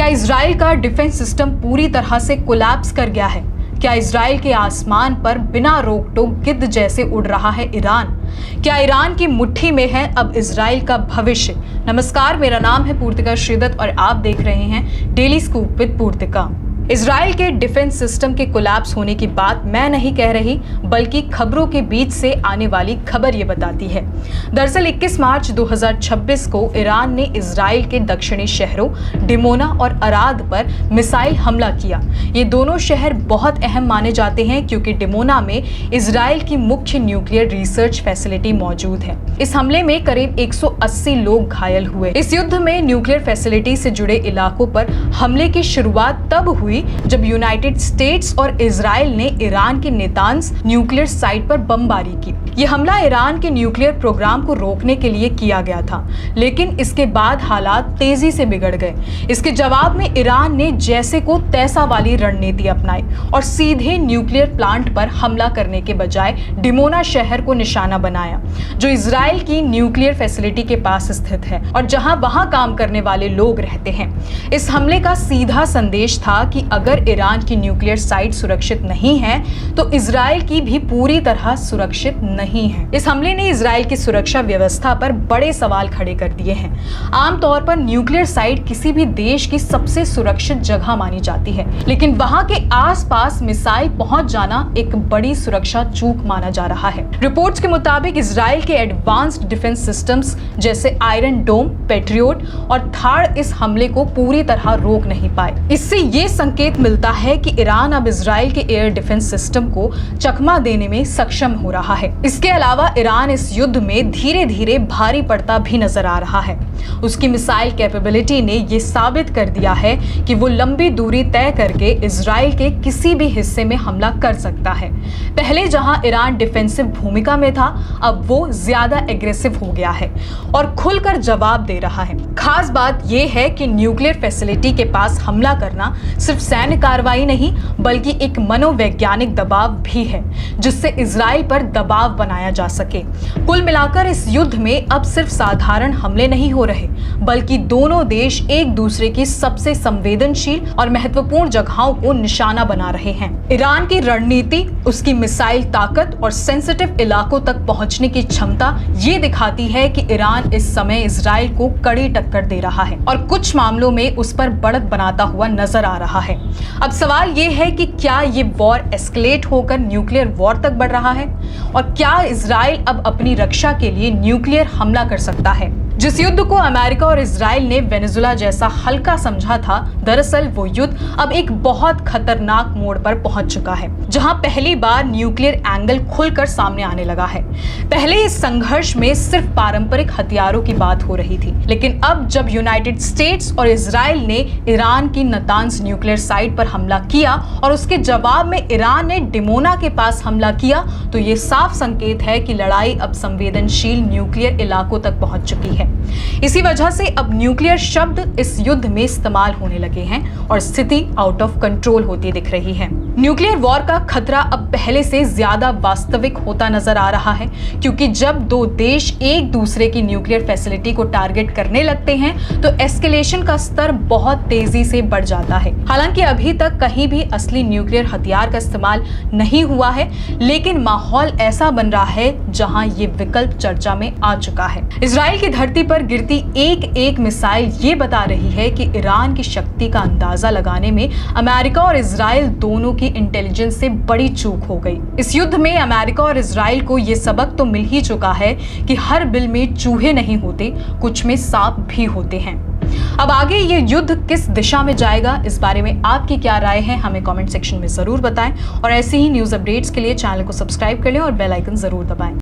क्या इजराइल का defence system पूरी तरह से कोलैप्स कर गया है? क्या इजराइल के आसमान पर बिना रोक टोक गिद्ध जैसे उड़ रहा है ईरान? क्या ईरान की मुट्ठी में है अब इजराइल का भविष्य? नमस्कार, मेरा नाम है पूर्तिका श्रीदत्त और आप देख रहे हैं daily scoop with Purtika. Israel के डिफेंस सिस्टम के कोलैप्स होने की बात मैं नहीं कह रही, बल्कि खबरों के बीच से आने वाली खबर ये बताती है। दरअसल 21 मार्च 2026 को ईरान ने इजराइल के दक्षिणी शहरों डिमोना और अराद पर मिसाइल हमला किया। ये दोनों शहर बहुत अहम माने जाते हैं क्योंकि डिमोना में इजराइल की मुख्य न्यूक्लियर रिसर्च फैसिलिटी मौजूद है। इस हमले में करीब 180 लोग घायल हुए। इस युद्ध में न्यूक्लियर फैसिलिटी से जुड़े इलाकों पर हमले की शुरुआत तब हुई जब यूनाइटेड स्टेट्स और इजराइल ने ईरान के नेतांज न्यूक्लियर साइट पर बमबारी की। यह हमला ईरान के न्यूक्लियर प्रोग्राम को रोकने के लिए किया गया था, लेकिन इसके बाद हालात तेजी से बिगड़ गए। इसके जवाब में ईरान ने जैसे को तैसा वाली रणनीति अपनाई और सीधे न्यूक्लियर प्लांट पर हमला करने के बजाय डिमोना शहर को निशाना बनाया, जो इजराइल की न्यूक्लियर फैसिलिटी के पास स्थित है और जहां वहां काम करने वाले लोग रहते हैं। इस हमले का सीधा संदेश था कि अगर ईरान की न्यूक्लियर साइट सुरक्षित नहीं है तो इजराइल की भी पूरी तरह सुरक्षित नहीं है। इस हमले ने इजराइल की सुरक्षा व्यवस्था पर बड़े सवाल खड़े कर दिए हैं। आमतौर पर न्यूक्लियर साइट किसी भी देश की सबसे सुरक्षित जगह मानी जाती है, लेकिन वहां के आसपास मिसाइल पहुंच जाना एक बड़ी सुरक्षा चूक माना जा रहा है। रिपोर्ट्स के मुताबिक इजराइल के एडवांस्ड डिफेंस सिस्टम्स जैसे आयरन डोम, पेट्रियोट और थाड़ इस हमले को पूरी तरह रोक नहीं पाए। इससे ये संकेत मिलता है कि ईरान अब इजराइल के एयर डिफेंस सिस्टम को चकमा देने में सक्षम हो रहा है। इसके अलावा ईरान इस युद्ध में धीरे धीरे भारी पड़ता भी नजर आ रहा है। उसकी मिसाइल कैपेबिलिटी ने यह साबित कर दिया है कि वो लंबी दूरी तय करके इजराइल के किसी भी हिस्से में हमला कर सकता है। पहले जहां ईरान डिफेंसिव भूमिका में था, अब वो ज्यादा एग्रेसिव हो गया है और खुलकर जवाब दे रहा है। खास बात यह है कि न्यूक्लियर फैसिलिटी के पास हमला करना सिर्फ सैन्य कार्रवाई नहीं, बल्कि एक मनोवैज्ञानिक दबाव भी है जिससे इजराइल पर दबाव बनाया जा सके। कुल मिलाकर इस युद्ध में अब सिर्फ साधारण हमले नहीं हो रहे, बल्कि दोनों देश एक दूसरे की सबसे संवेदनशील और महत्वपूर्ण जगहों को निशाना बना रहे हैं। ईरान की रणनीति, उसकी मिसाइल ताकत और सेंसिटिव इलाकों तक पहुंचने की क्षमता ये दिखाती है कि ईरान इस समय इजराइल को कड़ी टक्कर दे रहा है और कुछ मामलों में उस पर बढ़त बनाता हुआ नजर आ रहा है। अब सवाल ये है कि क्या ये वॉर एस्केलेट होकर न्यूक्लियर वॉर तक बढ़ रहा है और क्या इजराइल अब अपनी रक्षा के लिए न्यूक्लियर हमला कर सकता है? जिस युद्ध को अमेरिका और इजराइल ने वेनेजुला जैसा हल्का समझा था, दरअसल वो युद्ध अब एक बहुत खतरनाक मोड़ पर पहुंच चुका है, जहां पहली बार न्यूक्लियर एंगल खुलकर सामने आने लगा है। पहले इस संघर्ष में सिर्फ पारंपरिक हथियारों की बात हो रही थी, लेकिन अब जब यूनाइटेड स्टेट्स और इजराइल ने ईरान की नतांज न्यूक्लियर साइट पर हमला किया और उसके जवाब में ईरान ने डिमोना के पास हमला किया, तो ये साफ संकेत है कि लड़ाई अब संवेदनशील न्यूक्लियर इलाकों तक पहुंच चुकी है। इसी वजह से अब न्यूक्लियर शब्द इस युद्ध में इस्तेमाल होने लगे हैं और स्थिति आउट ऑफ कंट्रोल होती दिख रही है। न्यूक्लियर वॉर का खतरा अब पहले से ज्यादा वास्तविक होता नजर आ रहा है, क्योंकि जब दो देश एक दूसरे की न्यूक्लियर फैसिलिटी को टारगेट करने लगते हैं तो एस्केलेशन का स्तर बहुत तेजी से बढ़ जाता है। हालांकि अभी तक कहीं भी असली न्यूक्लियर हथियार का इस्तेमाल नहीं हुआ है, लेकिन माहौल ऐसा बन रहा है जहां ये विकल्प चर्चा में आ चुका है। इजराइल की धरती पर गिरती एक एक मिसाइल ये बता रही है कि ईरान की शक्ति का अंदाजा लगाने में अमेरिका और इजराइल दोनों की इंटेलिजेंस से बड़ी चूक हो गई। इस युद्ध में अमेरिका और इजराइल को ये सबक तो मिल ही चुका है कि हर बिल में चूहे नहीं होते, कुछ में सांप भी होते हैं। अब आगे ये युद्ध किस दिशा में जाएगा, इस बारे में आपकी क्या राय है, हमें कमेंट सेक्शन में जरूर बताएं और ऐसे ही न्यूज अपडेट्स के लिए चैनल को सब्सक्राइब कर लें और बेल आइकन जरूर दबाएं।